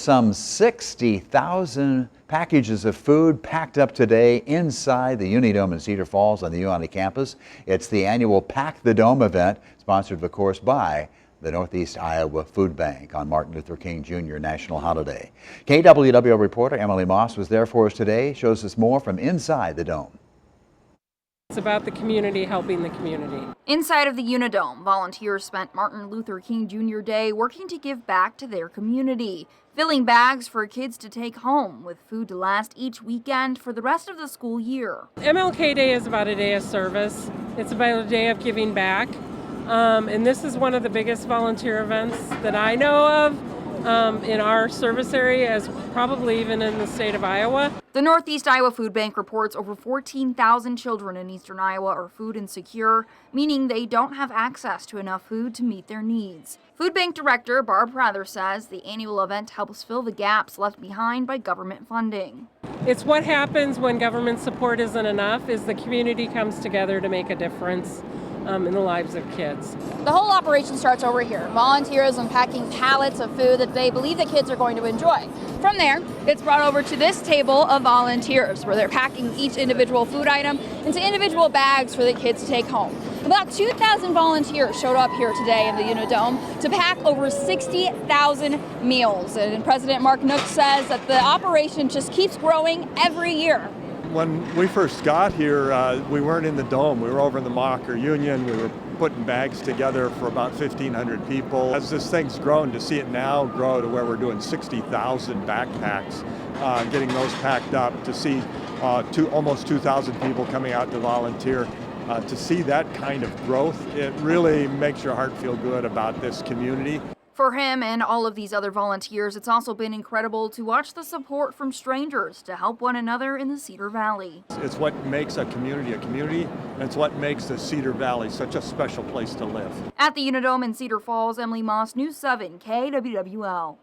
some 60,000 packages of food packed up today inside the UNI Dome in Cedar Falls on the UNI campus. It's the annual Pack the Dome event, sponsored, of course, by the Northeast Iowa Food Bank on Martin Luther King Jr. National Holiday. KWWO reporter Emily Moss was there for us today, shows us more from inside the dome. It's about the community helping the community. Inside of the Unidome, volunteers spent Martin Luther King Jr. Day working to give back to their community, filling bags for kids to take home with food to last each weekend for the rest of the school year. MLK Day is about a day of service. It's about a day of giving back. And this is one of the biggest volunteer events that I know of in our service area, as probably even in the state of Iowa. The Northeast Iowa Food Bank reports over 14,000 children in eastern Iowa are food insecure, meaning they don't have access to enough food to meet their needs. Food Bank Director Barb Prather says the annual event helps fill the gaps left behind by government funding. It's what happens when government support isn't enough, is the community comes together to make a difference in the lives of kids. The whole operation starts over here. Volunteers unpacking pallets of food that they believe the kids are going to enjoy. From there, it's brought over to this table of volunteers where they're packing each individual food item into individual bags for the kids to take home. About 2,000 volunteers showed up here today in the Unidome to pack over 60,000 meals. And President Mark Nook says that the operation just keeps growing every year. When we first got here, we weren't in the dome. We were over in the Mocker Union. We were putting bags together for about 1,500 people. As this thing's grown, to see it now grow to where we're doing 60,000 backpacks, getting those packed up, to see almost 2,000 people coming out to volunteer, to see that kind of growth, it really makes your heart feel good about this community. For him and all of these other volunteers, it's also been incredible to watch the support from strangers to help one another in the Cedar Valley. It's what makes a community, and it's what makes the Cedar Valley such a special place to live. At the Unidome in Cedar Falls, Emily Moss, News 7 KWWL.